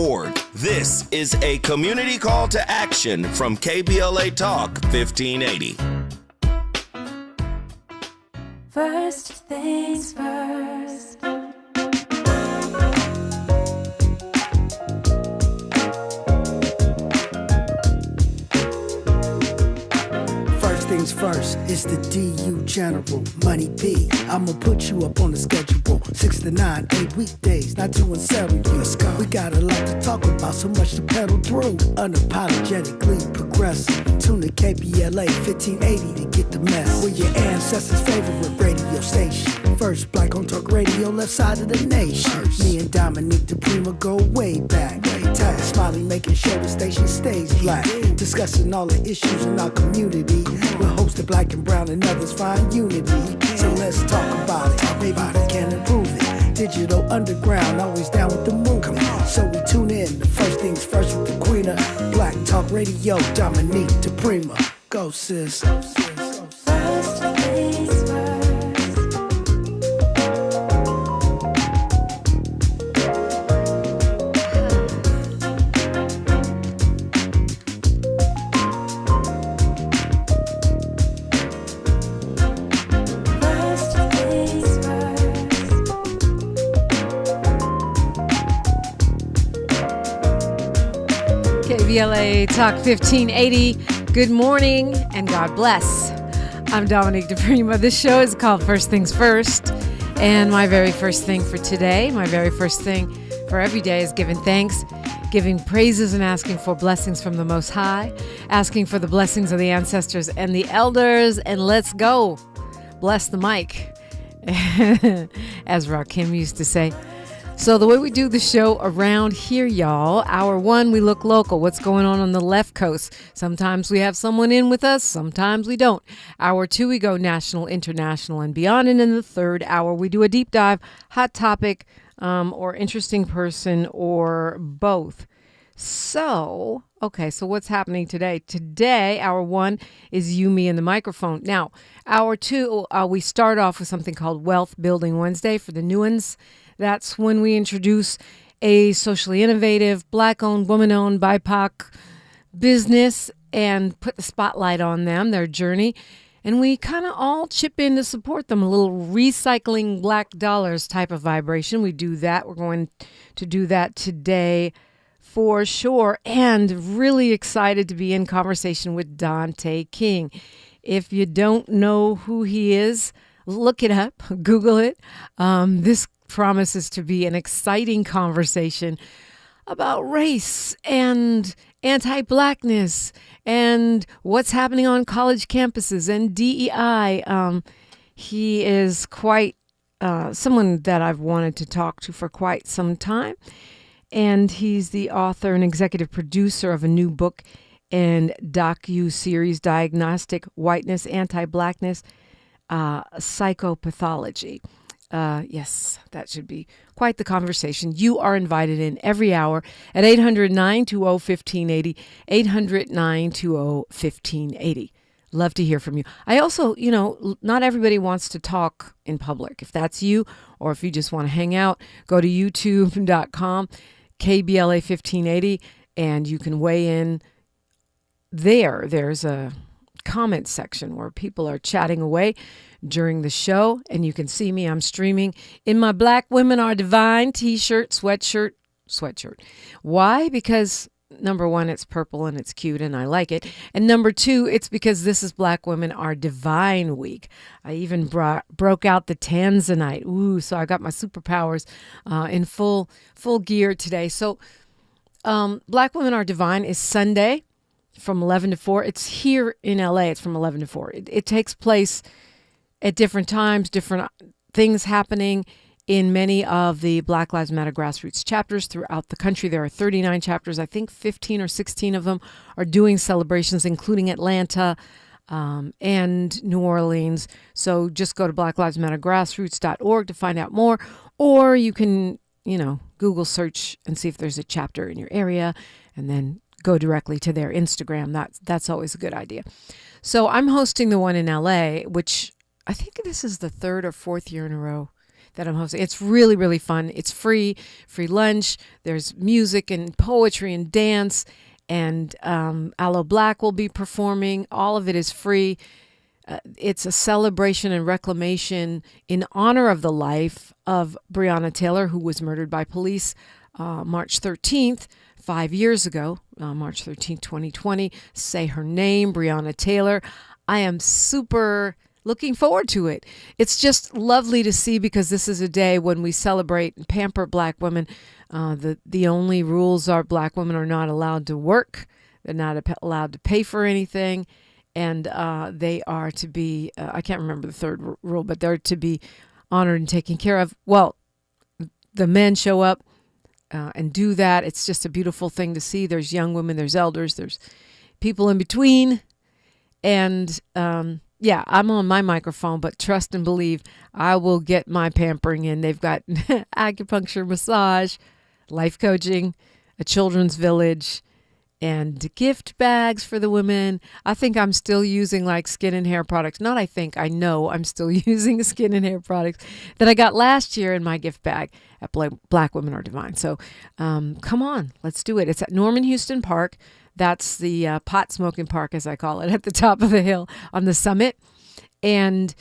KBLA.org. This is a community call to action from KBLA Talk 1580. First things first. First things first, it's the DU General, Money B. I'ma put you up on the schedule, 6 to 9, 8 weekdays, not doing salary. Let's go. We got a lot to talk about, so much to pedal through. Unapologetically progressive. Tune to KBLA 1580 to get the mess. We're your ancestors' favorite radio station. First black on talk radio, left side of the nation. Me and Dominique DiPrima go way back. Smiley making sure the station stays black. Discussing all the issues in our community. We're hosted black and brown and others find unity. So let's talk about it. Maybe we can improve it. Digital underground, always down with the move. So we tune in. The first things first with the queen of Black Talk Radio, Dominique DiPrima. Go sis. First things first. KBLA Talk 1580. Good morning and God bless. I'm Dominique DiPrima. This show is called First Things First. And my very first thing for today, my very first thing for every day is giving thanks, giving praises and asking for blessings from the Most High, asking for the blessings of the ancestors and the elders. And let's go. Bless the mic, as Rakim used to say. So the way we do the show around here, y'all, hour one, we look local. What's going on the left coast? Sometimes we have someone in with us. Sometimes we don't. Hour two, we go national, international, and beyond. And in the third hour, we do a deep dive, hot topic, or interesting person, or both. So, okay, so what's happening today? Today, hour one is you, me, and the microphone. Now, hour two, we start off with something called Wealth Building Wednesday for the new ones. That's when we introduce a socially innovative, Black-owned, woman-owned, BIPOC business and put the spotlight on them, their journey. And we kind of all chip in to support them, a little recycling black dollars type of vibration. We do that. We're going to do that today for sure. And really excited to be in conversation with Dante King. If you don't know who he is, look it up, Google it. This promises to be an exciting conversation about race and anti-blackness and what's happening on college campuses and DEI. He is quite someone that I've wanted to talk to for quite some time. And he's the author and executive producer of a new book and docu-series, Diagnostic Whiteness, Anti-Blackness, Psychopathology. Yes, that should be quite the conversation. You are invited in every hour at 800-920-1580, 800-920-1580. Love to hear from you. I also, not everybody wants to talk in public. If that's you, or if you just want to hang out, go to youtube.com, KBLA 1580, and you can weigh in there. There's a comment section where people are chatting away during the show, and you can see me. I'm streaming in my Black Women Are Divine t-shirt, sweatshirt. Why? Because number one, it's purple and it's cute and I like it. And number two, it's because this is Black Women Are Divine week. I even broke out the Tanzanite. Ooh, so I got my superpowers in full gear today. So Black Women Are Divine is Sunday from 11 to 4. It's here in LA. It's from 11 to 4. It takes place at different times, different things happening in many of the Black Lives Matter grassroots chapters throughout the country. There are 39 chapters. I think 15 or 16 of them are doing celebrations, including Atlanta and New Orleans. So just go to blacklivesmattergrassroots.org to find out more, or you can, Google search and see if there's a chapter in your area, and then go directly to their Instagram. That's always a good idea. So I'm hosting the one in LA, which I think this is the third or fourth year in a row. that I'm hosting. It's really, really fun. It's free lunch. There's music and poetry and dance, and Aloe Black will be performing. All of it is free. It's a celebration and reclamation in honor of the life of Breonna Taylor, who was murdered by police March 13th, 5 years ago, March 13th, 2020. Say her name, Breonna Taylor. I am super looking forward to it. It's just lovely to see, because this is a day when we celebrate and pamper Black women. The only rules are Black women are not allowed to work. They're not allowed to pay for anything. And they are to be, I can't remember the third rule, but they're to be honored and taken care of. Well, the men show up and do that. It's just a beautiful thing to see. There's young women, there's elders, there's people in between. And yeah, I'm on my microphone, but trust and believe I will get my pampering in. They've got acupuncture, massage, life coaching, a children's village, and gift bags for the women. I think I'm still using like skin and hair products. Not I think, I know I'm still using skin and hair products that I got last year in my gift bag at Black Women Are Divine. So come on, let's do it. It's at Norman Houston Park. That's the pot smoking park, as I call it, at the top of the hill on the summit. And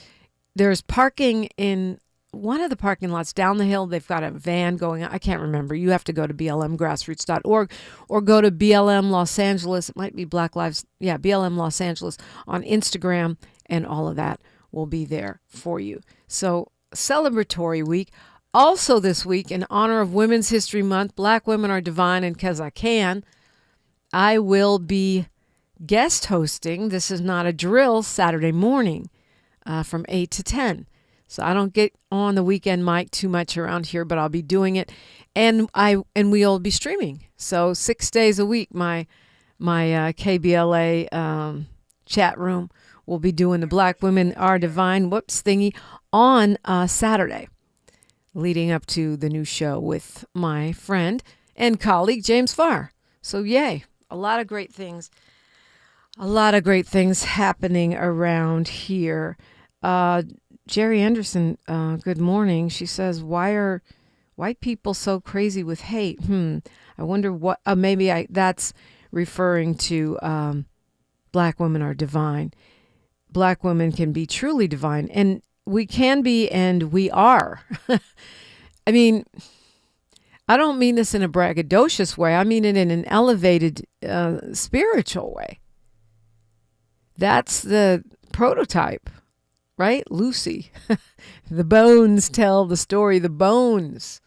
there's parking in one of the parking lots down the hill. They've got a van going. I can't remember. You have to go to blmgrassroots.org or go to BLM Los Angeles. It might be Black Lives. Yeah, BLM Los Angeles on Instagram, and all of that will be there for you. So celebratory week. Also this week, in honor of Women's History Month, Black Women Are Divine, and 'cause I can, I will be guest hosting. This is not a drill, Saturday morning from 8 to 10. So I don't get on the weekend mic too much around here, but I'll be doing it, and we'll be streaming. So 6 days a week, my KBLA chat room will be doing the Black Women Are Divine thingy on Saturday, leading up to the new show with my friend and colleague James Farr. So yay, a lot of great things happening around here. Jerry Anderson, good morning. She says, why are white people so crazy with hate? I wonder what, that's referring to Black Women Are Divine. Black women can be truly divine, and we can be, and we are. I mean, I don't mean this in a braggadocious way. I mean it in an elevated spiritual way. That's the prototype. Right? Lucy. The bones tell the story. The bones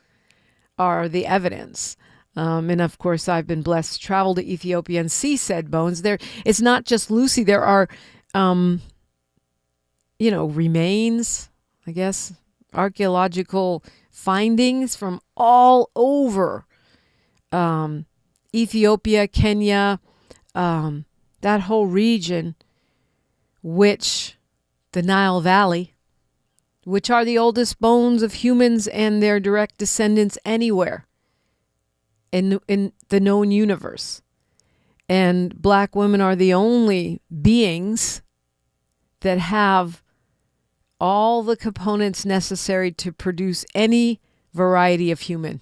are the evidence. And of course, I've been blessed to travel to Ethiopia and see said bones. It's not just Lucy. There are, remains, I guess, archaeological findings from all over Ethiopia, Kenya, that whole region, which the Nile Valley, which are the oldest bones of humans and their direct descendants anywhere in the known universe. And Black women are the only beings that have all the components necessary to produce any variety of human.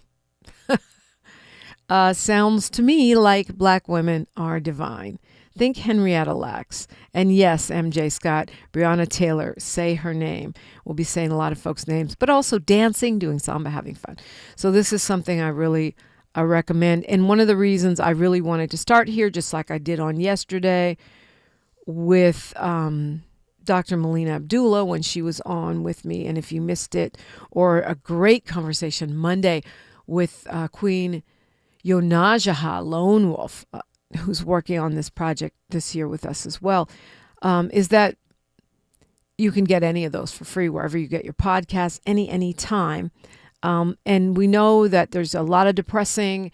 Sounds to me like Black women are divine. Think Henrietta Lacks. And yes, MJ Scott, Breonna Taylor, say her name. We'll be saying a lot of folks' names, but also dancing, doing samba, having fun. So this is something I really recommend. And one of the reasons I really wanted to start here, just like I did on yesterday with Dr. Melina Abdullah when she was on with me. And if you missed it, or a great conversation Monday with Queen Yonajaha Lone Wolf, who's working on this project this year with us as well, is that you can get any of those for free wherever you get your podcasts, any time. And we know that there's a lot of depressing,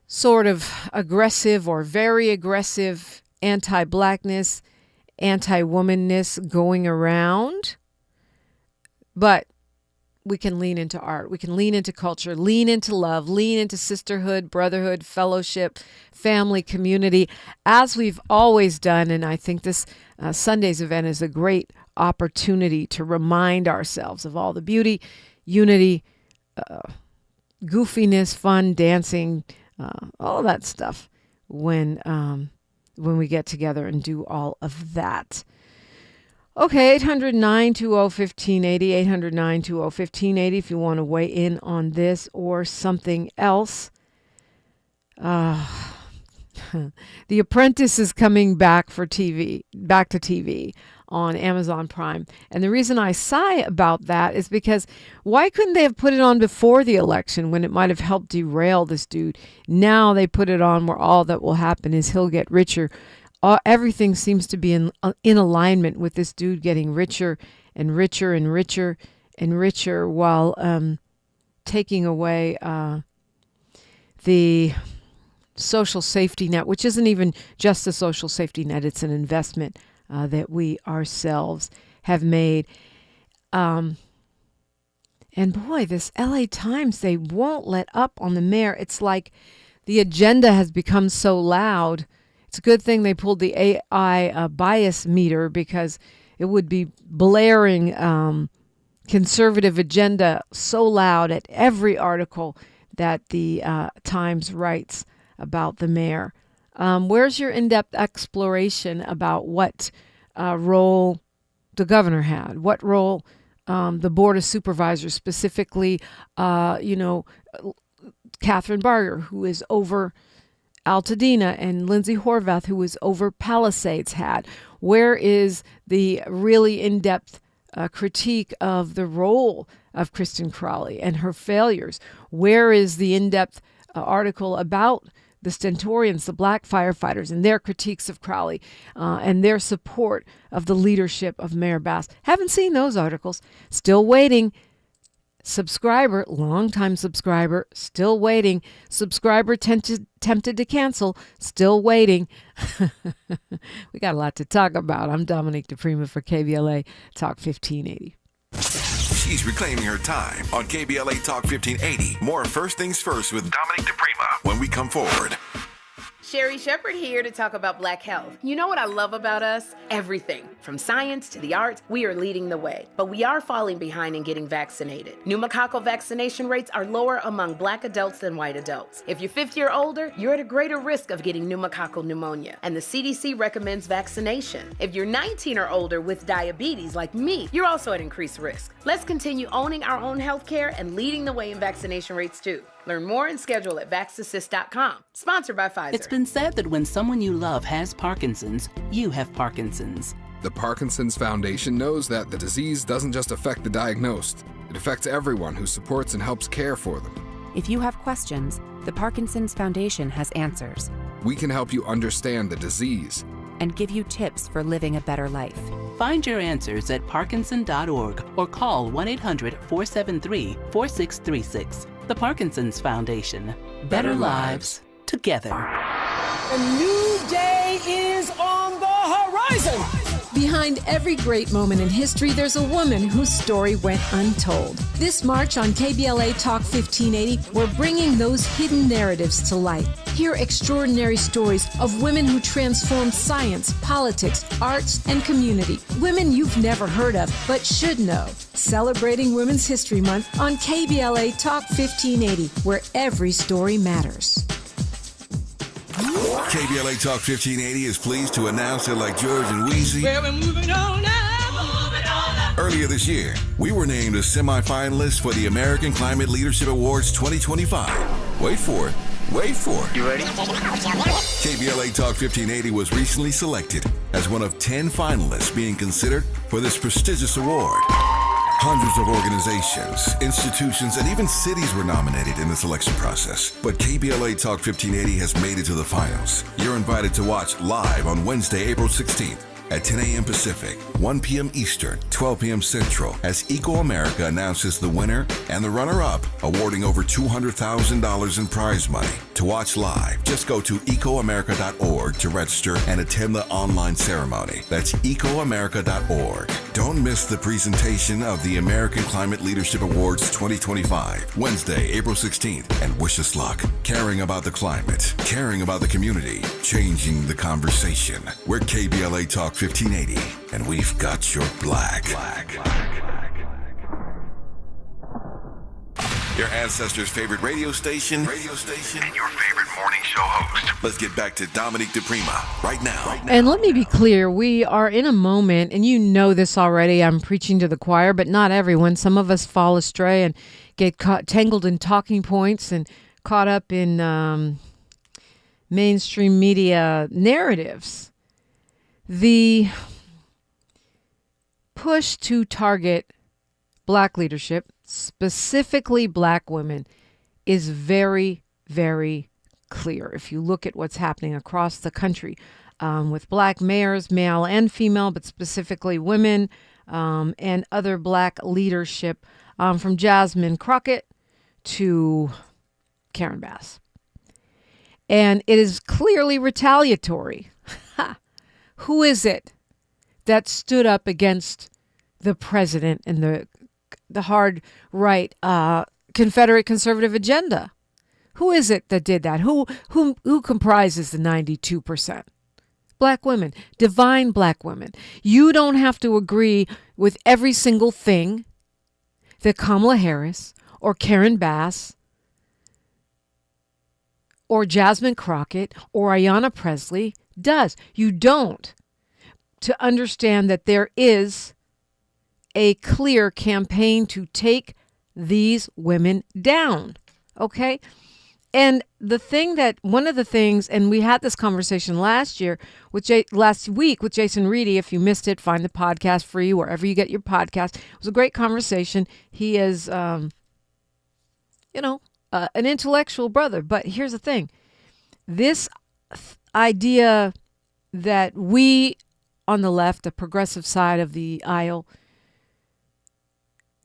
sort of aggressive or very aggressive anti-Blackness, anti-womanness going around. But we can lean into art. We can lean into culture, lean into love, lean into sisterhood, brotherhood, fellowship, family, community, as we've always done. And I think this Sunday's event is a great opportunity to remind ourselves of all the beauty, unity, goofiness, fun, dancing, all that stuff when we get together and do all of that. Okay, 800-920-1580, 800-920-1580 if you want to weigh in on this or something else. The Apprentice is coming back to TV on Amazon Prime. And the reason I sigh about that is because why couldn't they have put it on before the election when it might have helped derail this dude? Now they put it on where all that will happen is he'll get richer. Everything seems to be in alignment with this dude getting richer and richer and richer and richer while taking away the social safety net, which isn't even just a social safety net. It's an investment that we ourselves have made. And boy, this LA Times, they won't let up on the mayor. It's like the agenda has become so loud. It's a good thing they pulled the AI bias meter, because it would be blaring conservative agenda so loud at every article that the Times writes about the mayor. Where's your in-depth exploration about what role the governor had, what role the Board of Supervisors, specifically, Catherine Barger, who is over Altadena, and Lindsay Horvath, who is over Palisades, had? Where is the really in-depth critique of the role of Kristen Crowley and her failures? Where is the in-depth article about the Stentorians, the black firefighters, and their critiques of Crowley and their support of the leadership of Mayor Bass? Haven't seen those articles. Still waiting. Subscriber, longtime subscriber, still waiting. Subscriber tempted to cancel, still waiting. We got a lot to talk about. I'm Dominique DiPrima for KBLA Talk 1580. She's reclaiming her time on KBLA Talk 1580. More First Things First with Dominique DiPrima when we come forward. Sherry Shepherd here to talk about Black health. You know what I love about us? Everything. From science to the arts, we are leading the way. But we are falling behind in getting vaccinated. Pneumococcal vaccination rates are lower among Black adults than white adults. If you're 50 or older, you're at a greater risk of getting pneumococcal pneumonia. And the CDC recommends vaccination. If you're 19 or older with diabetes like me, you're also at increased risk. Let's continue owning our own healthcare and leading the way in vaccination rates too. Learn more and schedule at vaxassist.com. Sponsored by Pfizer. It's been said that when someone you love has Parkinson's, you have Parkinson's. The Parkinson's Foundation knows that the disease doesn't just affect the diagnosed. It affects everyone who supports and helps care for them. If you have questions, the Parkinson's Foundation has answers. We can help you understand the disease and give you tips for living a better life. Find your answers at parkinson.org or call 1-800-473-4636. The Parkinson's Foundation. Better lives together. A new day is on the horizon. Behind every great moment in history, there's a woman whose story went untold. This March on KBLA Talk 1580, we're bringing those hidden narratives to light. Hear extraordinary stories of women who transformed science, politics, arts, and community. Women you've never heard of, but should know. Celebrating Women's History Month on KBLA Talk 1580, where every story matters. KBLA Talk 1580 is pleased to announce that, like George and Weezy, We're moving on now. earlier this year, we were named as semifinalists for the American Climate Leadership Awards 2025. Wait for it. Wait for it. You ready? KBLA Talk 1580 was recently selected as one of 10 finalists being considered for this prestigious award. Hundreds of organizations, institutions, and even cities were nominated in the selection process. But KBLA Talk 1580 has made it to the finals. You're invited to watch live on Wednesday, April 16th at 10 a.m. Pacific, 1 p.m. Eastern, 12 p.m. Central, as Eco America announces the winner and the runner-up, awarding over $200,000 in prize money to To watch live, just go to ecoamerica.org to register and attend the online ceremony. That's ecoamerica.org. Don't miss the presentation of the American Climate Leadership Awards 2025, Wednesday, April 16th. And wish us luck. Caring about the climate, caring about the community, changing the conversation. We're KBLA Talk 1580, and we've got your black. Your ancestors' favorite radio station, and your favorite morning show host. Let's get back to Dominique DiPrima right now. And let me be clear, we are in a moment, and you know this already, I'm preaching to the choir, but not everyone. Some of us fall astray and get tangled in talking points and caught up in mainstream media narratives. The push to target black leadership, specifically black women, is very, very clear. If you look at what's happening across the country with black mayors, male and female, but specifically women, and other black leadership, from Jasmine Crockett to Karen Bass. And it is clearly retaliatory. Who is it that stood up against the president and the hard right Confederate conservative agenda? Who is it that did that? Who comprises the 92%? Black women, divine black women. You don't have to agree with every single thing that Kamala Harris or Karen Bass or Jasmine Crockett or Ayanna Pressley does. You don't. To understand that there is a clear campaign to take these women down. Okay? And one of the things, and we had this conversation last week with Jason Reedy. If you missed it, find the podcast free wherever you get your podcast. It was a great conversation. He is, an intellectual brother. But here's the thing. This idea that we on the left, the progressive side of the aisle,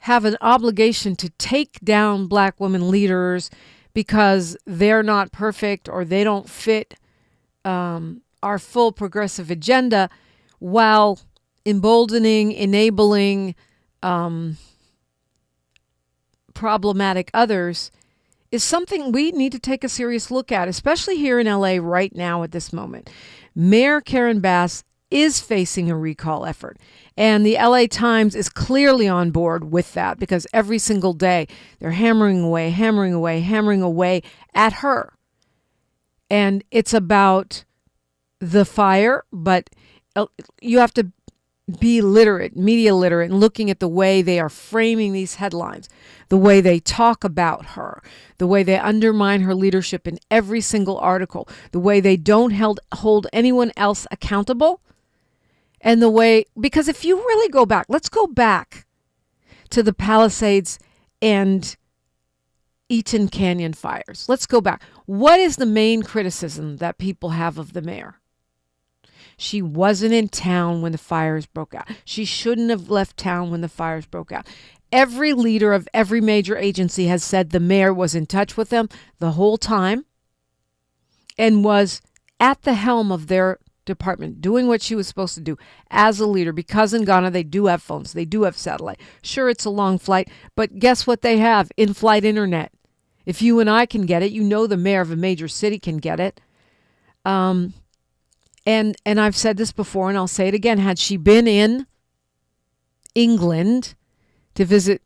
have an obligation to take down black women leaders because they're not perfect or they don't fit our full progressive agenda, while emboldening, enabling problematic others, is something we need to take a serious look at, especially here in LA right now at this moment. Mayor Karen Bass is facing a recall effort. And the LA Times is clearly on board with that, because every single day they're hammering away at her. And it's about the fire, but you have to be literate, media literate, and looking at the way they are framing these headlines, the way they talk about her, the way they undermine her leadership in every single article, the way they don't hold anyone else accountable. And the way, because if you really go back, let's go back to the Palisades and Eaton Canyon fires. Let's go back. What is the main criticism that people have of the mayor? She wasn't in town when the fires broke out. She shouldn't have left town when the fires broke out. Every leader of every major agency has said the mayor was in touch with them the whole time and was at the helm of their department, doing what she was supposed to do as a leader, because in Ghana they do have phones, they do have satellite. Sure, it's a long flight, but guess what they have? In-flight internet. If you and I can get it, you know the mayor of a major city can get it. And I've said this before, and I'll say it again. Had she been in England to visit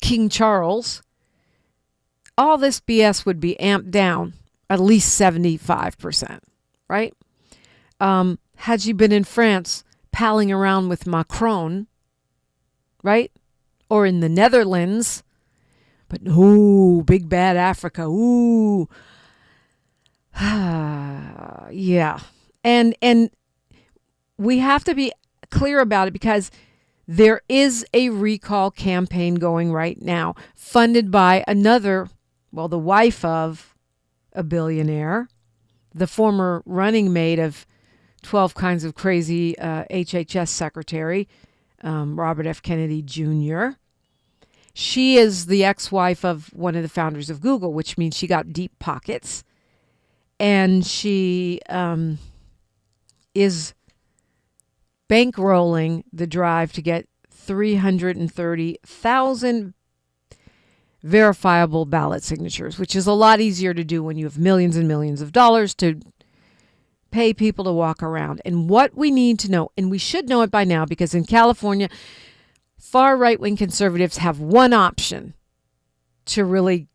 King Charles, all this BS would be amped down at least 75%, right? Had she been in France palling around with Macron, right? Or in the Netherlands, but ooh, big bad Africa, ooh. Yeah. And we have to be clear about it, because there is a recall campaign going right now, funded by the wife of a billionaire, the former running mate of 12 Kinds of Crazy HHS Secretary, Robert F. Kennedy Jr. She is the ex-wife of one of the founders of Google, which means she got deep pockets. And she is bankrolling the drive to get 330,000 verifiable ballot signatures, which is a lot easier to do when you have millions and millions of dollars to pay people to walk around. And what we need to know, and we should know it by now, because in California, far right-wing conservatives have one option to really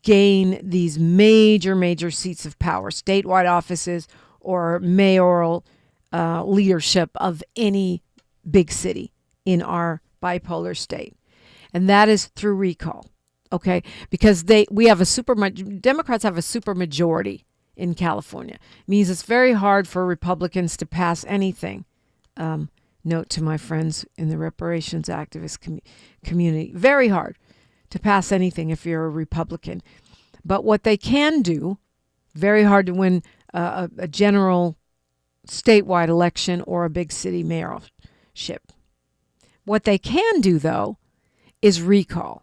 gain these major seats of power, statewide offices or mayoral leadership of any big city in our bipolar state. And that is through recall. Okay, because Democrats have a super majority in California. It means it's very hard for Republicans to pass anything. Note to my friends in the reparations activist community, very hard to pass anything if you're a Republican. But what they can do, very hard to win a general statewide election or a big city mayorship. What they can do, though, is recall.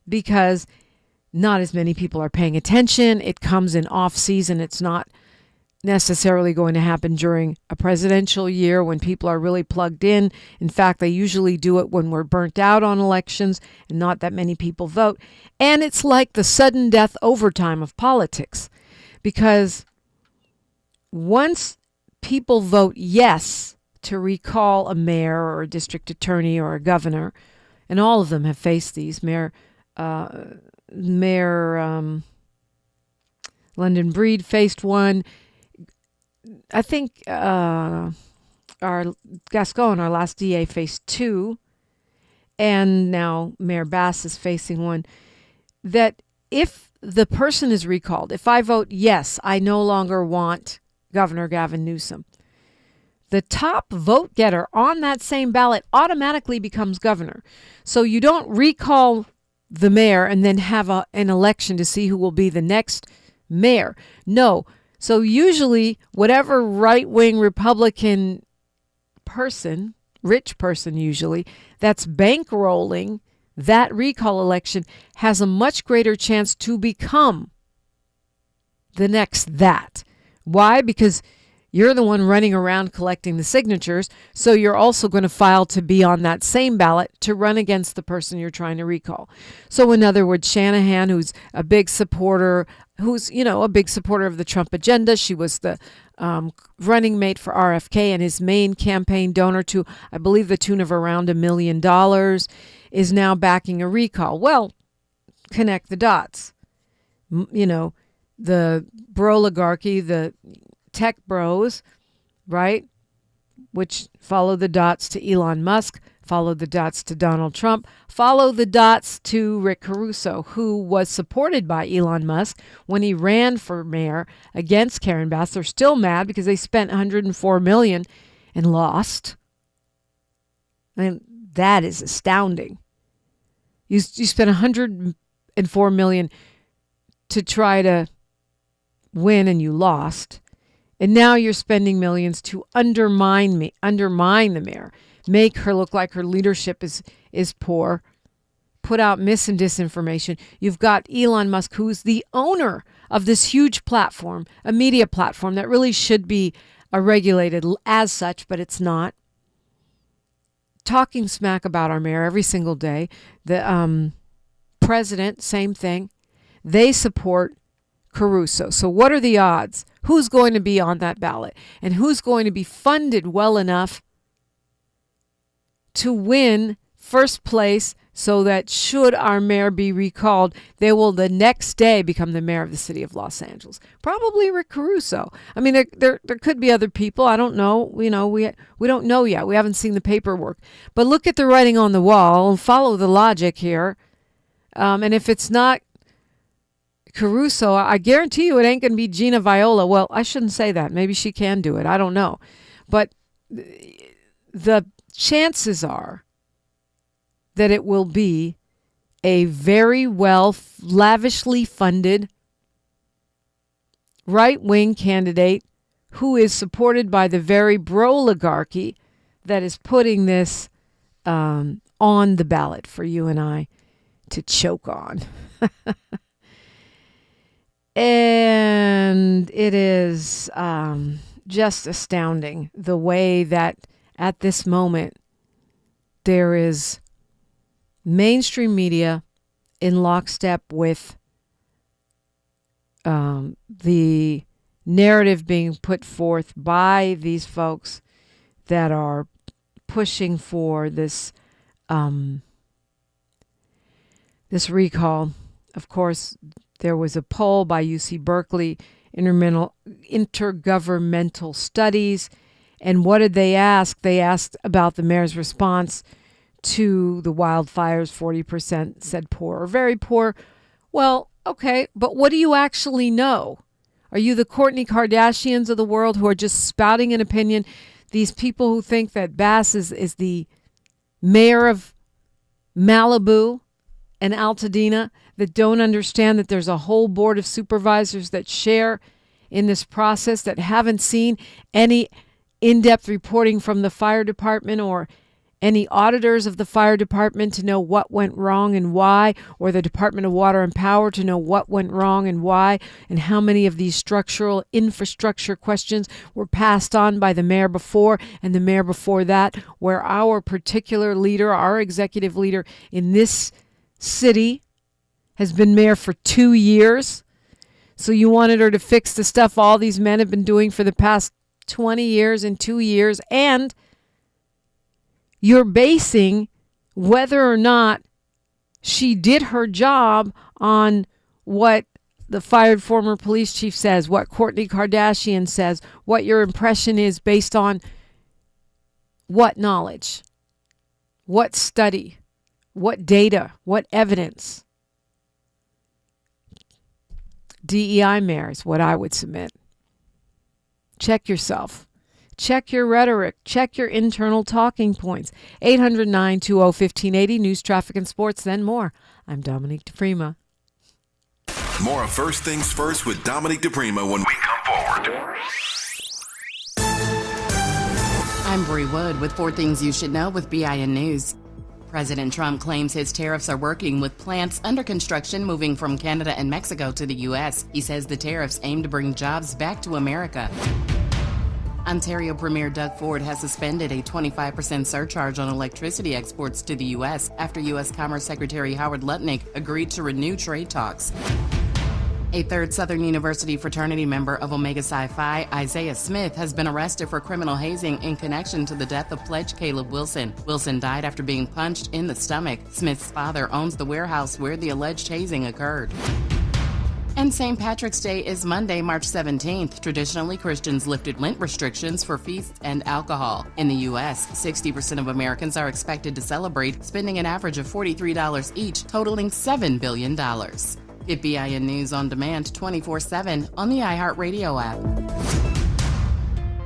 Because not as many people are paying attention. It comes in off season. It's not necessarily going to happen during a presidential year when people are really plugged in. In fact, they usually do it when we're burnt out on elections and not that many people vote. And it's like the sudden death overtime of politics. Because once people vote yes to recall a mayor or a district attorney or a governor, and all of them have faced these, Mayor London Breed faced one. I think our Gascon, our last DA, faced two. And now Mayor Bass is facing one. That if the person is recalled, if I vote yes, I no longer want Governor Gavin Newsom, the top vote getter on that same ballot automatically becomes governor. So you don't recall the mayor and then have an election to see who will be the next mayor. No. So usually whatever right-wing Republican person, rich person usually, that's bankrolling that recall election has a much greater chance to become the next that. Why? Because you're the one running around collecting the signatures, so you're also going to file to be on that same ballot to run against the person you're trying to recall. So in other words, Shanahan, who's a big supporter, of the Trump agenda, she was the running mate for RFK and his main campaign donor to, I believe, the tune of around $1 million, is now backing a recall. Well, connect the dots. The broligarchy, the tech bros, right, which follow the dots to Elon Musk, follow the dots to Donald Trump, follow the dots to Rick Caruso, who was supported by Elon Musk when he ran for mayor against Karen Bass. They're still mad because they spent $104 million and lost. I mean, that is astounding. You spent $104 million to try to win and you lost. And now you're spending millions to undermine the mayor, make her look like her leadership is poor, put out mis and disinformation. You've got Elon Musk, who's the owner of this huge platform, a media platform that really should be regulated as such, but it's not. Talking smack about our mayor every single day. The president, same thing. They support Caruso. So what are the odds? Who's going to be on that ballot? And who's going to be funded well enough to win first place so that should our mayor be recalled, they will the next day become the mayor of the city of Los Angeles? Probably Rick Caruso. I mean, there could be other people. I don't know. We don't know yet. We haven't seen the paperwork. But look at the writing on the wall and follow the logic here. And if it's not Caruso, I guarantee you it ain't going to be Gina Viola. Well, I shouldn't say that. Maybe she can do it. I don't know. But the chances are that it will be a very well, lavishly funded right-wing candidate who is supported by the very broligarchy that is putting this on the ballot for you and I to choke on. And it is just astounding the way that at this moment there is mainstream media in lockstep with the narrative being put forth by these folks that are pushing for this this recall. Of course, there was a poll by UC Berkeley, Intergovernmental Studies, and what did they ask? They asked about the mayor's response to the wildfires. 40% said poor or very poor. Well, okay, but what do you actually know? Are you the Kourtney Kardashians of the world who are just spouting an opinion? These people who think that Bass is the mayor of Malibu and Altadena, that don't understand that there's a whole board of supervisors that share in this process, that haven't seen any in-depth reporting from the fire department or any auditors of the fire department to know what went wrong and why, or the Department of Water and Power to know what went wrong and why, and how many of these structural infrastructure questions were passed on by the mayor before and the mayor before that, where our particular leader, our executive leader in this city has been mayor for 2 years. So you wanted her to fix the stuff all these men have been doing for the past 20 years and 2 years, and you're basing whether or not she did her job on what the fired former police chief says, what Kourtney Kardashian says, what your impression is based on what knowledge, what study, what data, what evidence. DEI mayor is what I would submit. Check yourself. Check your rhetoric. Check your internal talking points. 800-920-1580, news, traffic, and sports, then more. I'm Dominique DiPrima. More of First Things First with Dominique DiPrima when we come forward. I'm Bree Wood with 4 Things You Should Know with BIN News. President Trump claims his tariffs are working with plants under construction moving from Canada and Mexico to the U.S. He says the tariffs aim to bring jobs back to America. Ontario Premier Doug Ford has suspended a 25% surcharge on electricity exports to the U.S. after U.S. Commerce Secretary Howard Lutnick agreed to renew trade talks. A third Southern University fraternity member of Omega Psi Phi, Isaiah Smith, has been arrested for criminal hazing in connection to the death of pledge Caleb Wilson. Wilson died after being punched in the stomach. Smith's father owns the warehouse where the alleged hazing occurred. And St. Patrick's Day is Monday, March 17th. Traditionally, Christians lifted Lent restrictions for feasts and alcohol. In the U.S., 60% of Americans are expected to celebrate, spending an average of $43 each, totaling $7 billion. Get BIN News on demand 24/7 on the iHeartRadio app.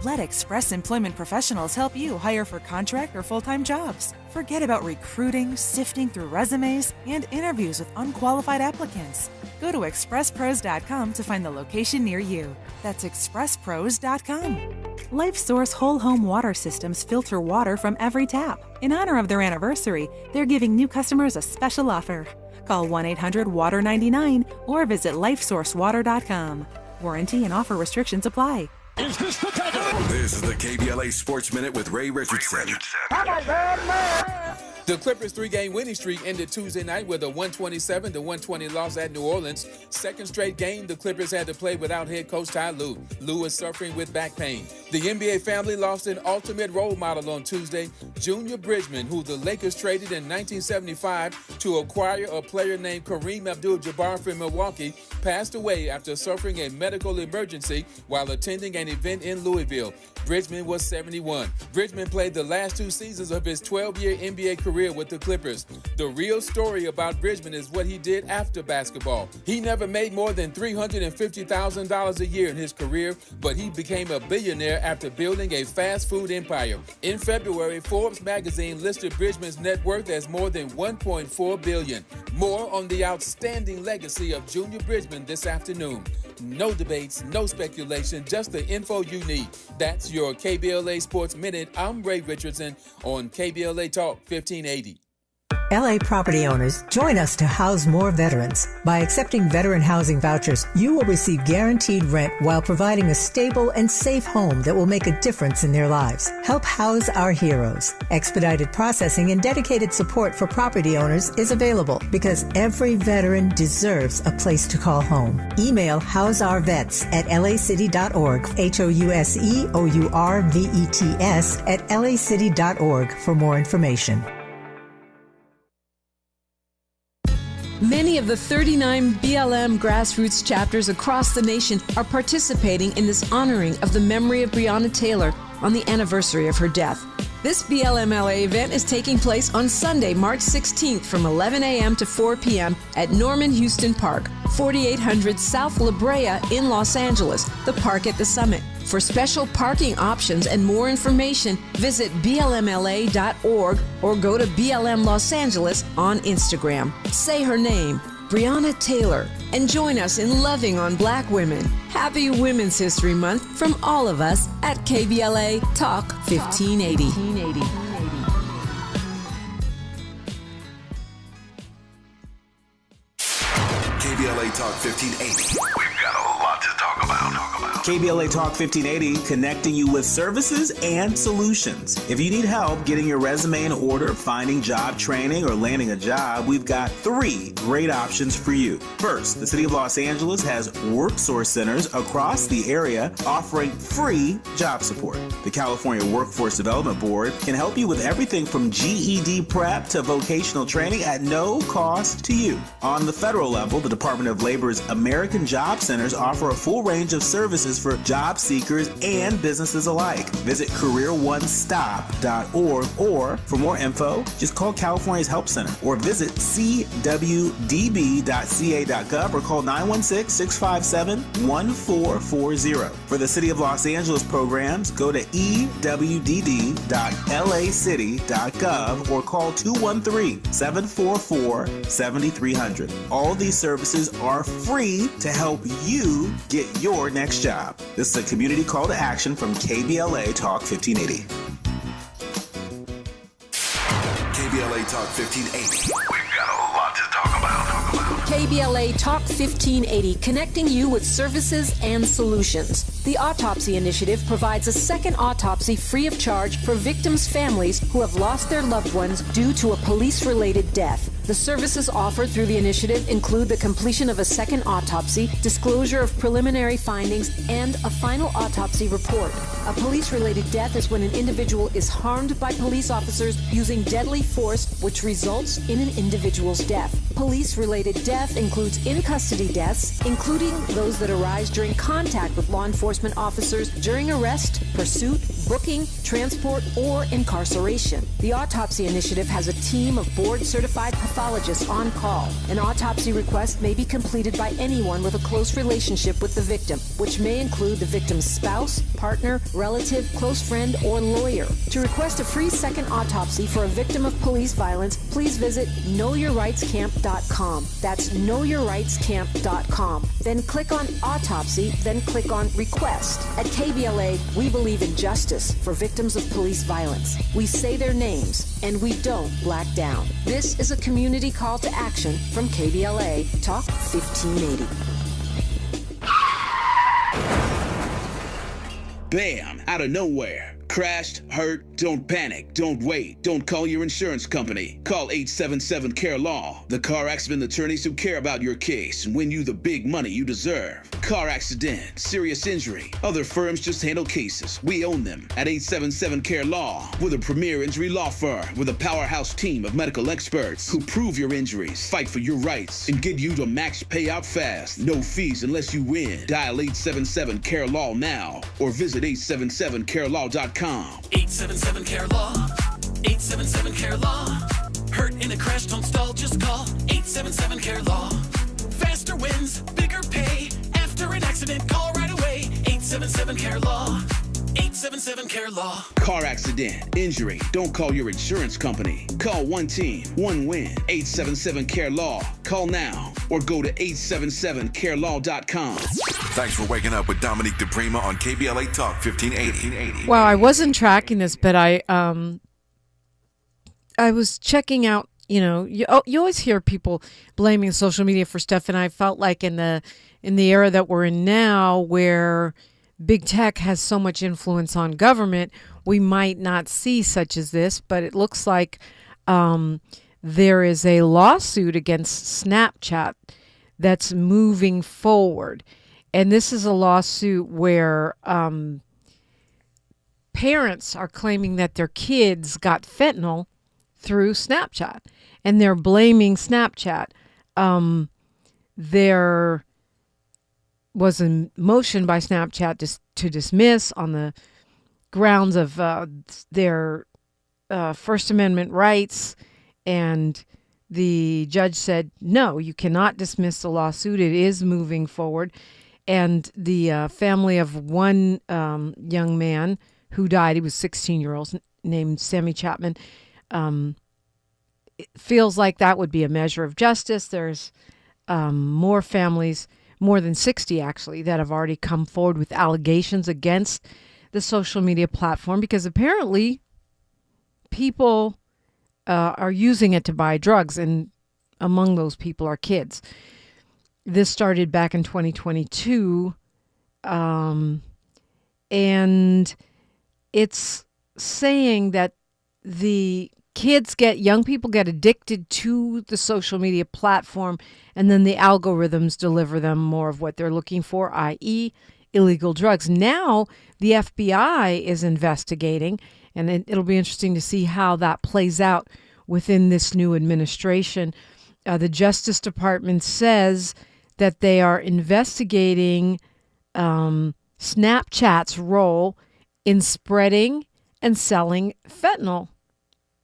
Let Express Employment Professionals help you hire for contract or full-time jobs. Forget about recruiting, sifting through resumes, and interviews with unqualified applicants. Go to expresspros.com to find the location near you. That's expresspros.com. LifeSource Whole Home Water Systems filter water from every tap. In honor of their anniversary, they're giving new customers a special offer. Call 1-800-WATER-99 or visit lifesourcewater.com. Warranty and offer restrictions apply. Is this the time? This is the KBLA Sports Minute with Ray Richardson. The Clippers' 3-game winning streak ended Tuesday night with a 127-120 loss at New Orleans. Second straight game, the Clippers had to play without head coach Ty Lue. Lue is suffering with back pain. The NBA family lost an ultimate role model on Tuesday. Junior Bridgman, who the Lakers traded in 1975 to acquire a player named Kareem Abdul-Jabbar from Milwaukee, passed away after suffering a medical emergency while attending an event in Louisville. Bridgman was 71. Bridgman played the last 2 seasons of his 12-year NBA career with the Clippers. The real story about Bridgman is what he did after basketball. He never made more than $350,000 a year in his career, but he became a billionaire after building a fast food empire. In February, Forbes magazine listed Bridgman's net worth as more than $1.4 billion. More on the outstanding legacy of Junior Bridgman this afternoon. No debates, no speculation, just the info you need. That's your KBLA Sports Minute. I'm Ray Richardson on KBLA Talk 1580. LA property owners, join us to house more veterans. By accepting veteran housing vouchers, you will receive guaranteed rent while providing a stable and safe home that will make a difference in their lives. Help house our heroes. Expedited processing and dedicated support for property owners is available because every veteran deserves a place to call home. Email houseourvets@lacity.org, HOUSEOURVETS@lacity.org for more information. Many of the 39 BLM grassroots chapters across the nation are participating in this honoring of the memory of Breonna Taylor on the anniversary of her death. This BLMLA event is taking place on Sunday, March 16th from 11 a.m. to 4 p.m. at Norman Houston Park, 4800 South La Brea in Los Angeles, the park at the summit. For special parking options and more information, visit blmla.org or go to BLM Los Angeles on Instagram. Say her name, Breonna Taylor, and join us in loving on Black women. Happy Women's History Month from all of us at KBLA Talk 1580. KBLA Talk 1580. We've got a lot to talk about. KBLA Talk 1580, connecting you with services and solutions. If you need help getting your resume in order, finding job training, or landing a job, we've got 3 great options for you. First, the City of Los Angeles has worksource centers across the area offering free job support. The California Workforce Development Board can help you with everything from GED prep to vocational training at no cost to you. On the federal level, the Department of Labor's American Job Centers offer a full range of services for job seekers and businesses alike. Visit careeronestop.org, or for more info, just call California's Help Center or visit cwdb.ca.gov or call 916-657-1440. For the City of Los Angeles programs, go to ewdd.lacity.gov or call 213-744-7300. All these services are free to help you get your next job. This is a community call to action from KBLA Talk 1580. KBLA Talk 1580. We've got a lot to talk about. KBLA Talk 1580, connecting you with services and solutions. The Autopsy Initiative provides a second autopsy free of charge for victims' families who have lost their loved ones due to a police-related death. The services offered through the initiative include the completion of a second autopsy, disclosure of preliminary findings, and a final autopsy report. A police-related death is when an individual is harmed by police officers using deadly force, which results in an individual's death. Police-related death includes in-custody deaths, including those that arise during contact with law enforcement officers during arrest, pursuit, booking, transport, or incarceration. The Autopsy Initiative has a team of board-certified pathologists on call. An autopsy request may be completed by anyone with a close relationship with the victim, which may include the victim's spouse, partner, relative, close friend, or lawyer. To request a free second autopsy for a victim of police violence, please visit knowyourrightscamp.com. That's knowyourrightscamp.com. Then click on Autopsy, then click on Request. At KBLA, we believe in justice for victims of police violence. We say their names, and we don't black down. This is a community call to action from KBLA Talk 1580. Bam! Out of nowhere. Crashed, hurt, don't panic, don't wait, don't call your insurance company. Call 877-CARE-LAW, the car accident attorneys who care about your case and win you the big money you deserve. Car accident, serious injury, other firms just handle cases. We own them at 877-CARE-LAW. We're the premier injury law firm with a powerhouse team of medical experts who prove your injuries, fight for your rights, and get you to max payout fast. No fees unless you win. Dial 877-CARE-LAW now or visit 877carelaw.com. 877-CARE-LAW, 877-CARE-LAW. Hurt in a crash, don't stall, just call 877-CARE-LAW. Faster wins, bigger pay. After an accident, call right away. 877-CARE-LAW, 877-CARE-LAW. Car accident, injury, don't call your insurance company. Call one team, one win. 877-CARE-LAW. Call now or go to 877carelaw.com. Thanks for waking up with Dominique DiPrima on KBLA Talk 1580. Wow, I wasn't tracking this, but I was checking out you always hear people blaming social media for stuff, and I felt like in the era that we're in now, where big tech has so much influence on government, we might not see such as this. But it looks like there is a lawsuit against Snapchat that's moving forward, and this is a lawsuit where parents are claiming that their kids got fentanyl through Snapchat, and they're blaming Snapchat. There was a motion by Snapchat to dismiss on the grounds of their First Amendment rights, and the judge said, no, you cannot dismiss the lawsuit. It is moving forward. And the family of one young man who died, he was 16-year-old, named Sammy Chapman, it feels like that would be a measure of justice. There's more families, more than 60 actually, that have already come forward with allegations against the social media platform, because apparently people are using it to buy drugs, and among those people are kids. This started back in 2022, and it's saying that the young people get addicted to the social media platform, and then the algorithms deliver them more of what they're looking for, i.e. illegal drugs. Now the FBI is investigating, and it'll be interesting to see how that plays out within this new administration. The Justice Department says that they are investigating Snapchat's role in spreading and selling fentanyl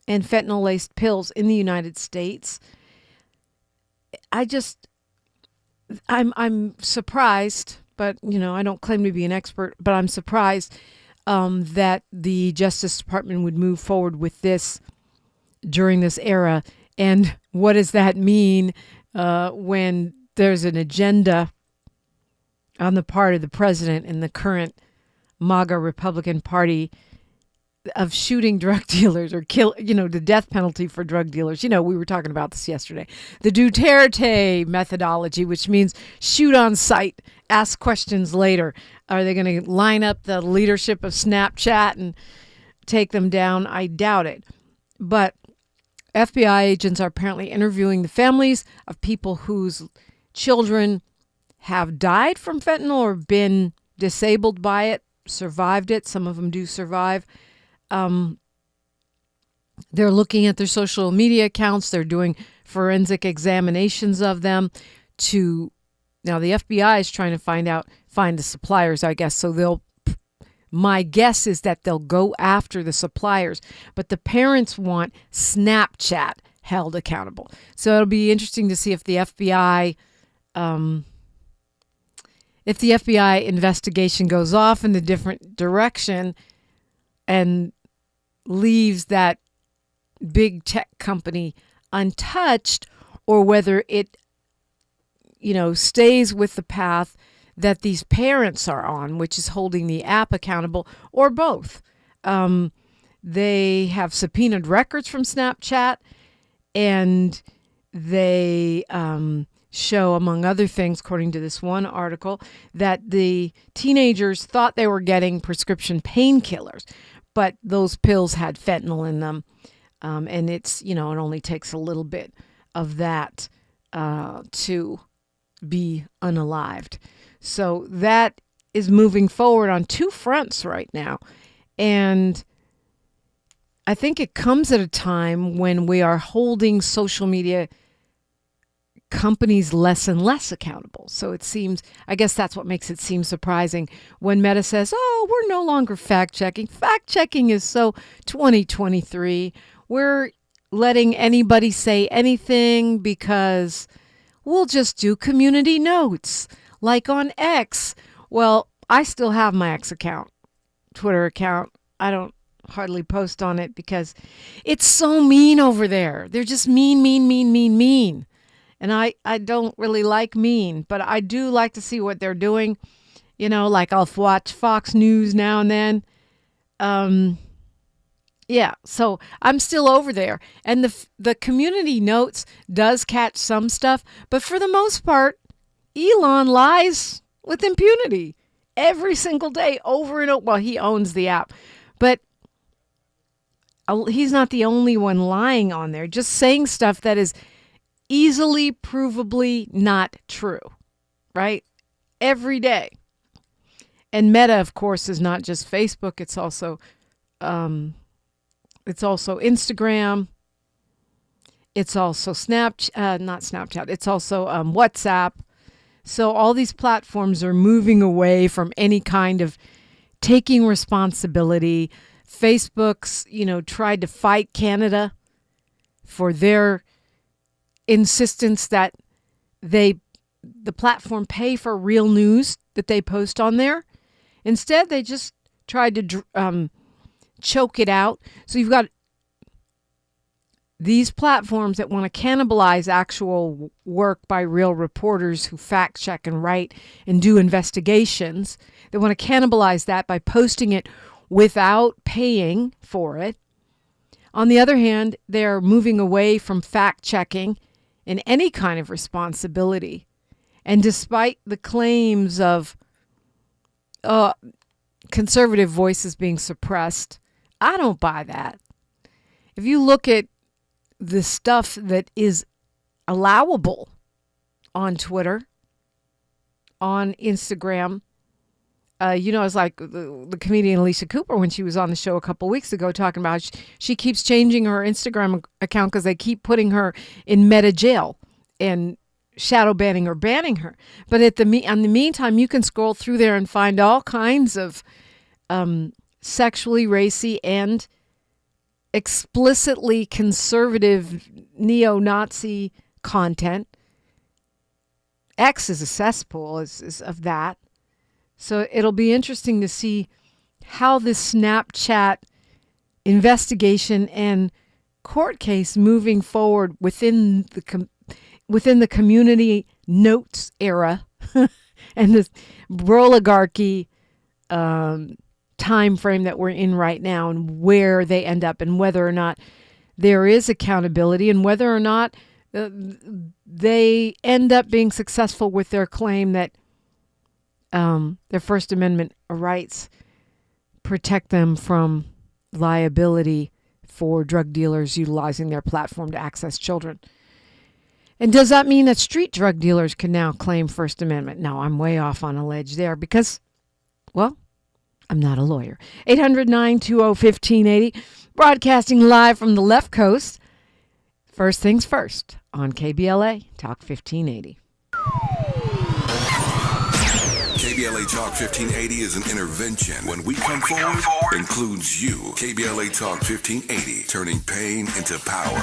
and fentanyl-laced pills in the United States. I'm surprised, but I don't claim to be an expert, but I'm surprised that the Justice Department would move forward with this during this era. And what does that mean when there's an agenda on the part of the president and the current MAGA Republican Party of shooting drug dealers or the death penalty for drug dealers? We were talking about this yesterday. The Duterte methodology, which means shoot on sight, ask questions later. Are they going to line up the leadership of Snapchat and take them down? I doubt it. But FBI agents are apparently interviewing the families of people whose children have died from fentanyl or been disabled by it, survived it. Some of them do survive. They're looking at their social media accounts. They're doing forensic examinations of them now the FBI is trying to find the suppliers, I guess. So my guess is that they'll go after the suppliers, but the parents want Snapchat held accountable. So it'll be interesting to see if the FBI investigation goes off in a different direction and leaves that big tech company untouched, or whether it stays with the path that these parents are on, which is holding the app accountable, or both. They have subpoenaed records from Snapchat, and they show, among other things, according to this one article, that the teenagers thought they were getting prescription painkillers, but those pills had fentanyl in them. And it's, it only takes a little bit of that to be unalived. So that is moving forward on two fronts right now. And I think it comes at a time when we are holding social media companies less and less accountable. So it seems, I guess that's what makes it seem surprising when Meta says, oh, we're no longer fact-checking. Fact-checking is so 2023. We're letting anybody say anything because we'll just do community notes like on X. Well, I still have my X account, Twitter account. I don't hardly post on it because it's so mean over there. They're just mean. And I don't really like mean, but I do like to see what they're doing. Like I'll watch Fox News now and then. Yeah, so I'm still over there. And the community notes does catch some stuff, but for the most part, Elon lies with impunity every single day over and over. Well, he owns the app, but he's not the only one lying on there, just saying stuff that is easily provably not true, right? Every day. And Meta, of course, is not just Facebook. It's also Instagram. It's also not Snapchat. It's also WhatsApp. So all these platforms are moving away from any kind of taking responsibility. Facebook's, tried to fight Canada for their insistence that the platform pay for real news that they post on there. Instead, they just tried to choke it out. So you've got these platforms that want to cannibalize actual work by real reporters who fact check and write and do investigations. They want to cannibalize that by posting it without paying for it. On the other hand, they're moving away from fact checking and any kind of responsibility. And despite the claims of conservative voices being suppressed, I don't buy that. If you look at the stuff that is allowable on Twitter, on Instagram, it's like the comedian Alicia Cooper when she was on the show a couple weeks ago talking about she keeps changing her Instagram account because they keep putting her in meta jail and shadow banning or banning her. But in the meantime, you can scroll through there and find all kinds of sexually racy and explicitly conservative neo-Nazi content. X is a cesspool is of that. So it'll be interesting to see how this Snapchat investigation and court case moving forward within the community notes era and the oligarchy time frame that we're in right now, and where they end up, and whether or not there is accountability, and whether or not they end up being successful with their claim that their First Amendment rights protect them from liability for drug dealers utilizing their platform to access children. And does that mean that street drug dealers can now claim First Amendment? No, I'm way off on a ledge there because, well, I'm not a lawyer. 800-920-1580, broadcasting live from the left coast. First things first on KBLA Talk 1580. KBLA Talk 1580 is an intervention. When we come forward, includes you. KBLA Talk 1580, turning pain into power.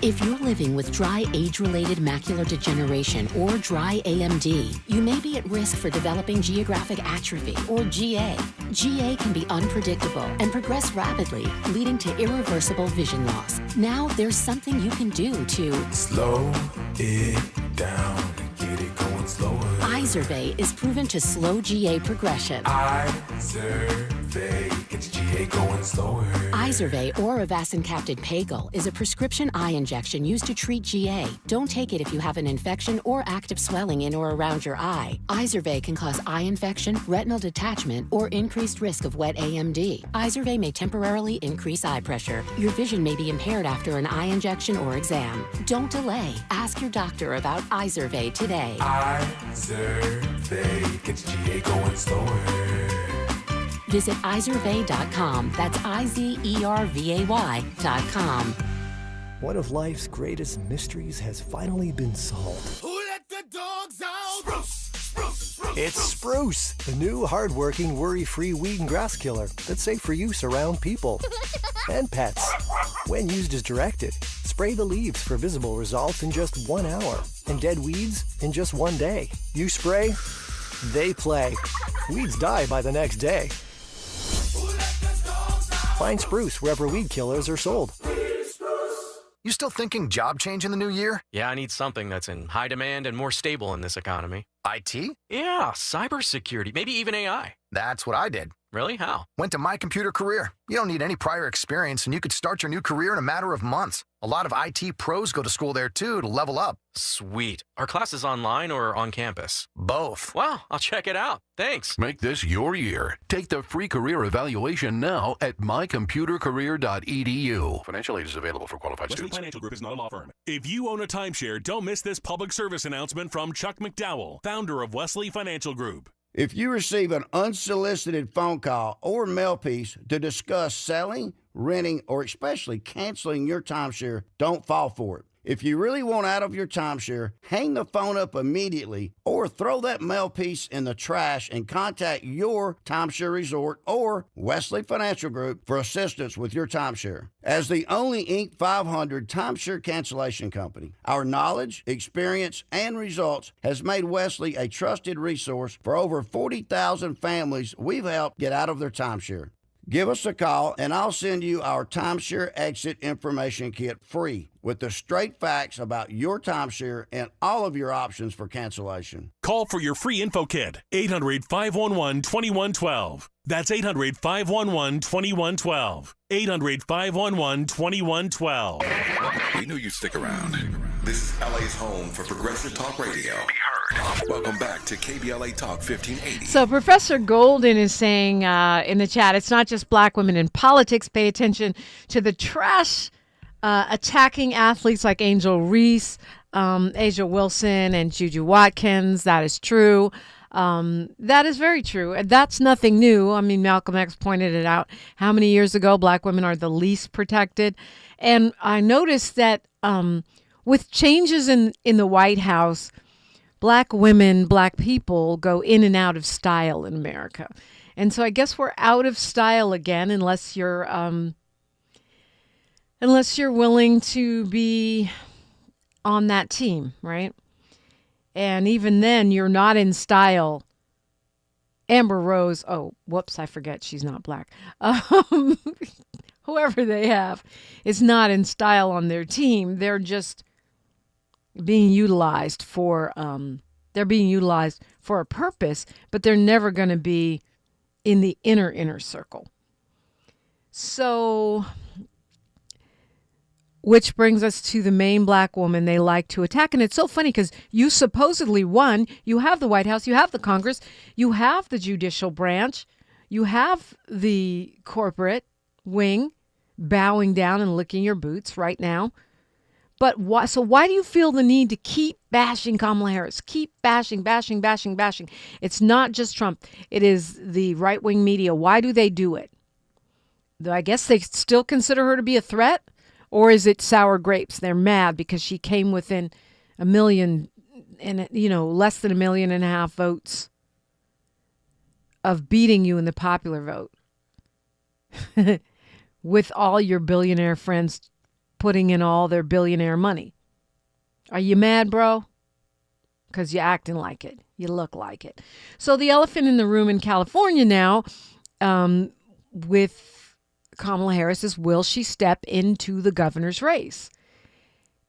If you're living with dry age-related macular degeneration or dry AMD, you may be at risk for developing geographic atrophy or GA. GA can be unpredictable and progress rapidly, leading to irreversible vision loss. Now there's something you can do to slow it down and get it going slower. Izervay is proven to slow GA progression. Izervay gets GA going slower. Izervay or avacincaptad pagel is a prescription eye injection used to treat GA. Don't take it if you have an infection or active swelling in or around your eye. Izervay can cause eye infection, retinal detachment, or increased risk of wet AMD. Izervay may temporarily increase eye pressure. Your vision may be impaired after an eye injection or exam. Don't delay. Ask your doctor about Izervay today. Izervay gets GA going slower. Visit Izervay.com. That's IZERVAY.com. One of life's greatest mysteries has finally been solved. Who let the dogs out? Spruce, spruce, spruce. It's Spruce, the new hard-working, worry-free weed and grass killer that's safe for use around people and pets. When used as directed, spray the leaves for visible results in just 1 hour and dead weeds in just 1 day. You spray, they play. Weeds die by the next day. Find Spruce wherever weed killers are sold. You still thinking job change in the new year? Yeah, I need something that's in high demand and more stable in this economy. IT? Yeah, cybersecurity, maybe even AI. That's what I did. Really? How? Went to My Computer Career. You don't need any prior experience, and you could start your new career in a matter of months. A lot of IT pros go to school there, too, to level up. Sweet. Are classes online or on campus? Both. Wow, I'll check it out. Thanks. Make this your year. Take the free career evaluation now at mycomputercareer.edu. Financial aid is available for qualified Western students. Financial Group is not a law firm. If you own a timeshare, don't miss this public service announcement from Chuck McDowell, founder of Wesley Financial Group. If you receive an unsolicited phone call or mail piece to discuss selling, renting, or especially canceling your timeshare, don't fall for it. If you really want out of your timeshare, hang the phone up immediately or throw that mail piece in the trash and contact your timeshare resort or Wesley Financial Group for assistance with your timeshare. As the only Inc. 500 timeshare cancellation company, our knowledge, experience, and results has made Wesley a trusted resource for over 40,000 families we've helped get out of their timeshare. Give us a call, and I'll send you our timeshare exit information kit free with the straight facts about your timeshare and all of your options for cancellation. Call for your free info kit, 800-511-2112. That's 800-511-2112. 800-511-2112. We knew you'd stick around. This is LA's home for progressive talk radio. Welcome back to KBLA Talk 1580. So Professor Golden is saying in the chat, it's not just black women in politics. Pay attention to the trash attacking athletes like Angel Reese, Asia Wilson, and Juju Watkins. That is true. That is very true. And that's nothing new. I mean, Malcolm X pointed it out. How many years ago black women are the least protected? And I noticed that with changes in the White House, black women, black people go in and out of style in America. And so I guess we're out of style again unless you're willing to be on that team, right? And even then, you're not in style. Amber Rose, oh, whoops, I forget she's not black. Whoever they have is not in style on their team. They're just being utilized for a purpose, but they're never going to be in the inner circle. So, which brings us to the main black woman they like to attack. And it's so funny because you supposedly won. You have the White House, you have the Congress, you have the judicial branch, you have the corporate wing bowing down and licking your boots right now. But why do you feel the need to keep bashing Kamala Harris? Keep bashing. It's not just Trump. It is the right-wing media. Why do they do it? I guess they still consider her to be a threat? Or is it sour grapes? They're mad because she came within less than 1.5 million votes of beating you in the popular vote. With all your billionaire friends putting in all their billionaire money. Are you mad, bro? Because you're acting like it. You look like it. So the elephant in the room in California now with Kamala Harris is, will she step into the governor's race?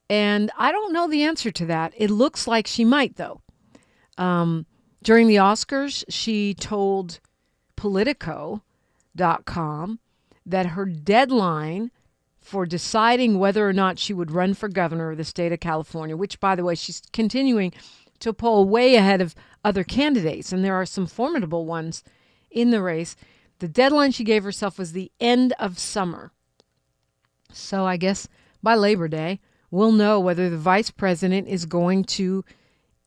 And I don't know the answer to that. It looks like she might, though. During the Oscars, she told Politico.com that her deadline for deciding whether or not she would run for governor of the state of California, which, by the way, she's continuing to poll way ahead of other candidates, and there are some formidable ones in the race. The deadline she gave herself was the end of summer. So I guess by Labor Day, we'll know whether the vice president is going to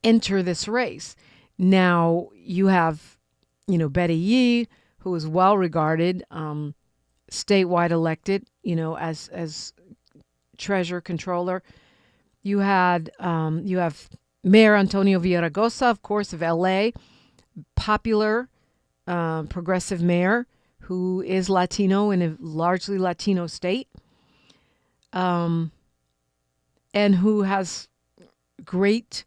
enter this race. Now, you have, Betty Yee, who is well regarded, statewide elected, as treasurer controller. You have Mayor Antonio Villaraigosa, of course, of LA, popular progressive mayor who is Latino in a largely Latino state, and who has great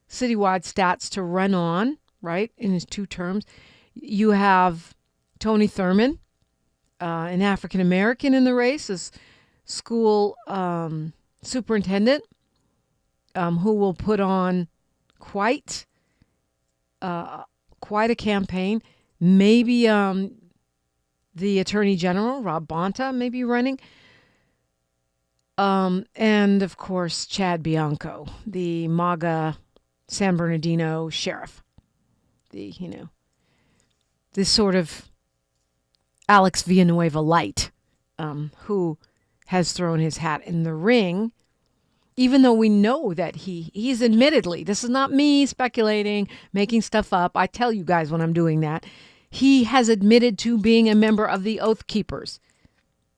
citywide stats to run on, right, in his 2 terms. You have Tony Thurmond, an African-American in the race, as school superintendent, who will put on quite a campaign. Maybe The Attorney General, Rob Bonta, may be running. And, of course, Chad Bianco, the MAGA San Bernardino sheriff. This sort of Alex Villanueva light, who has thrown his hat in the ring, even though we know that he's admittedly, this is not me speculating, making stuff up. I tell you guys when I'm doing that. He has admitted to being a member of the Oath Keepers.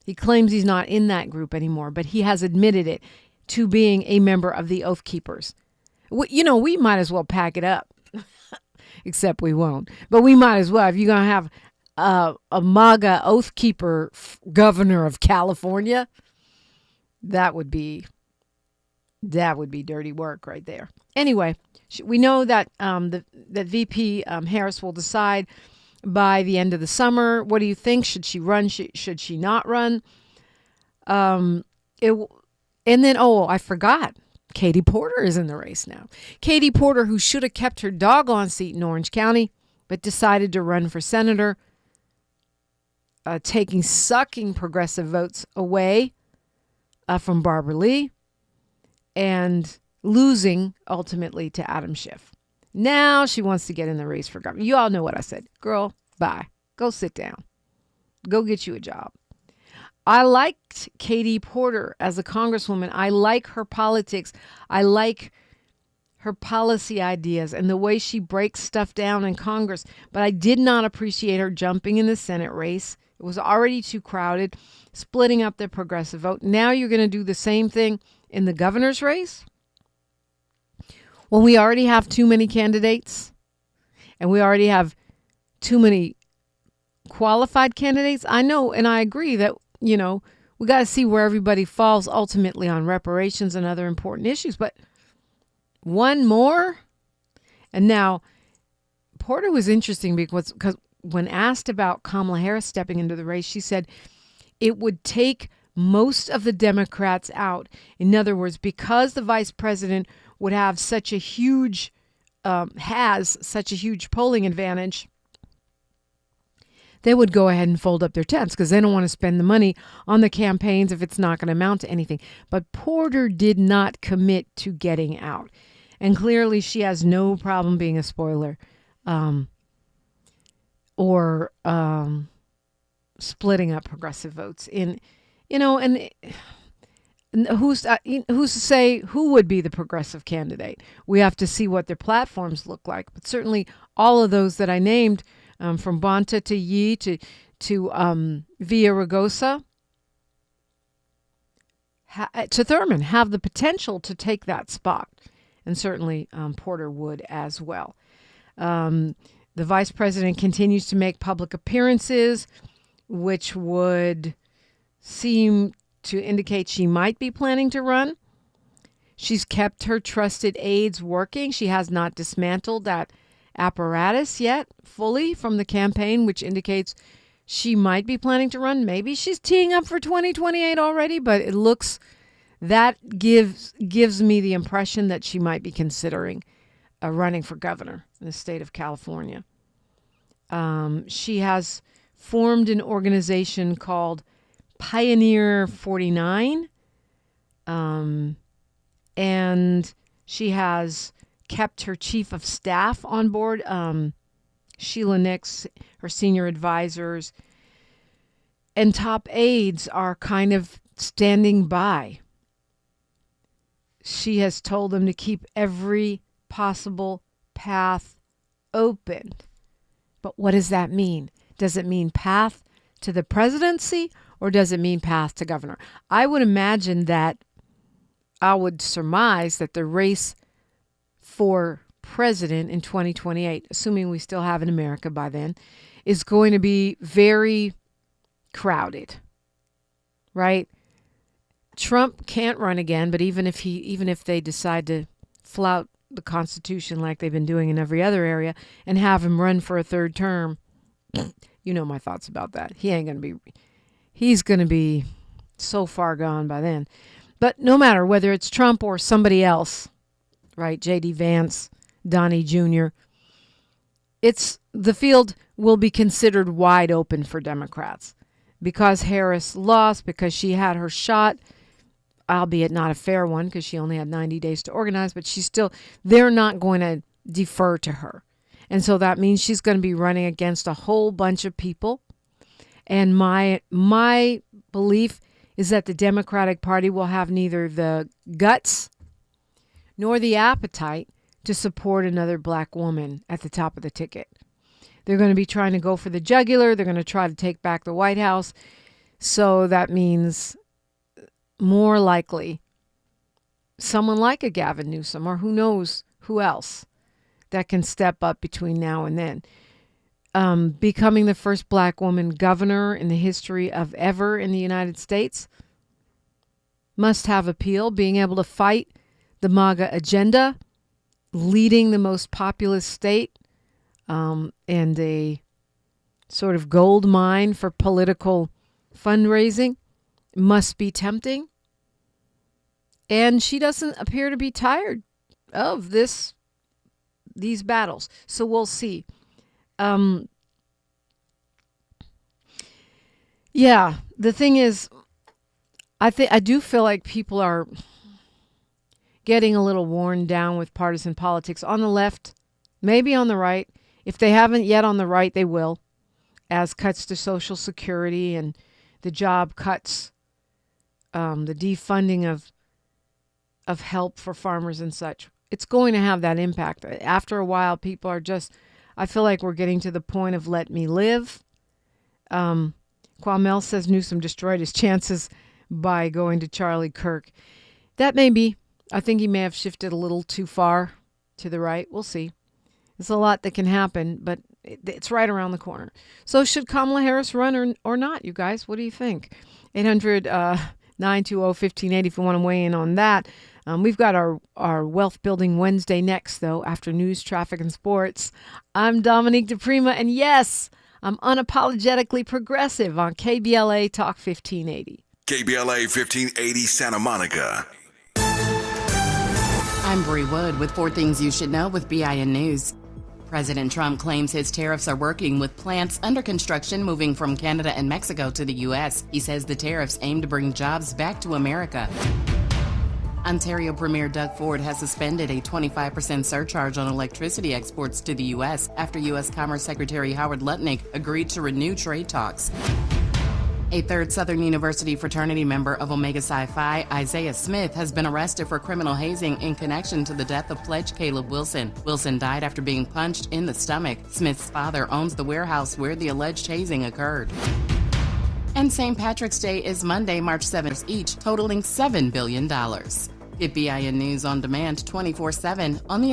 He claims he's not in that group anymore, but he has admitted it to being a member of the Oath Keepers. We might as well pack it up, except we won't. But we might as well. If you're going to have a MAGA Oath Keeper governor of California, that would be dirty work right there. Anyway, we know that that VP Harris will decide by the end of the summer. What do you think? Should she run? Should she not run? And then, I forgot. Katie Porter is in the race now. Katie Porter, who should have kept her doggone seat in Orange County, but decided to run for senator, sucking progressive votes away from Barbara Lee and losing ultimately to Adam Schiff. Now she wants to get in the race for governor. You all know what I said. Girl, bye. Go sit down. Go get you a job. I liked Katie Porter as a congresswoman. I like her politics. I like her policy ideas and the way she breaks stuff down in Congress. But I did not appreciate her jumping in the Senate race. It was already too crowded, splitting up the progressive vote. Now you're going to do the same thing in the governor's race? When we already have too many candidates and we already have too many qualified candidates. I know and I agree that, we got to see where everybody falls ultimately on reparations and other important issues. But one more? And now, Porter was interesting because when asked about Kamala Harris stepping into the race, she said it would take most of the Democrats out. In other words, because the vice president would have such a huge polling advantage, they would go ahead and fold up their tents because they don't want to spend the money on the campaigns if it's not going to amount to anything. But Porter did not commit to getting out. And clearly she has no problem being a spoiler or splitting up progressive votes. Who's to say who would be the progressive candidate? We have to see what their platforms look like. But certainly all of those that I named, from Bonta to Yee to Villaraigosa to Thurman, have the potential to take that spot. And certainly Porter would as well. The vice president continues to make public appearances, which would seem to indicate she might be planning to run. She's kept her trusted aides working. She has not dismantled that apparatus yet fully from the campaign, which indicates she might be planning to run. Maybe she's teeing up for 2028 already, but it looks that gives me the impression that she might be considering running for governor in the state of California. She has formed an organization called Pioneer 49, and she has kept her chief of staff on board, Sheila Nix, her senior advisors, and top aides are kind of standing by. She has told them to keep every possible path open. But what does that mean? Does it mean path to the presidency or does it mean path to governor? I would surmise that the race for president in 2028, assuming we still have an America by then, is going to be very crowded, right? Trump can't run again, but even if they decide to flout the Constitution like they've been doing in every other area and have him run for a third term, you know my thoughts about that. He's going to be so far gone by then. But no matter whether it's Trump or somebody else, right? J.D. Vance, Donnie Jr., it's the field will be considered wide open for Democrats. Because Harris lost, because she had her shot, albeit not a fair one because she only had 90 days to organize, but they're not going to defer to her. And so that means she's going to be running against a whole bunch of people. And my belief is that the Democratic Party will have neither the guts nor the appetite to support another black woman at the top of the ticket. They're going to be trying to go for the jugular. They're going to try to take back the White House. So that means more likely someone like a Gavin Newsom or who knows who else that can step up between now and then. Becoming the first black woman governor in the history of ever in the United States must have appeal. Being able to fight the MAGA agenda, leading the most populous state, and a sort of gold mine for political fundraising must be tempting. And she doesn't appear to be tired of these battles. So we'll see. Yeah, the thing is, I do feel like people are getting a little worn down with partisan politics on the left, maybe on the right. If they haven't yet on the right, they will, as cuts to Social Security and the job cuts, the defunding of help for farmers and such. It's going to have that impact. After a while, people are I feel like we're getting to the point of let me live. Kwamel says Newsom destroyed his chances by going to Charlie Kirk. That may be. I think he may have shifted a little too far to the right. We'll see. There's a lot that can happen, but it's right around the corner. So should Kamala Harris run or not, you guys? What do you think? 800-920-1580 if you want to weigh in on that. We've got our Wealth Building Wednesday next, though, after news, traffic, and sports. I'm Dominique DiPrima, and yes, I'm unapologetically progressive on KBLA Talk 1580. KBLA 1580 Santa Monica. I'm Bree Wood with 4 Things You Should Know with BIN News. President Trump claims his tariffs are working with plants under construction moving from Canada and Mexico to the U.S. He says the tariffs aim to bring jobs back to America. Ontario Premier Doug Ford has suspended a 25% surcharge on electricity exports to the U.S. after U.S. Commerce Secretary Howard Lutnick agreed to renew trade talks. A third Southern University fraternity member of Omega Psi Phi, Isaiah Smith, has been arrested for criminal hazing in connection to the death of pledge Caleb Wilson. Wilson died after being punched in the stomach. Smith's father owns the warehouse where the alleged hazing occurred. And St. Patrick's Day is Monday, March 7th each, totaling $7 billion. Get BIN News on demand 24/7 on the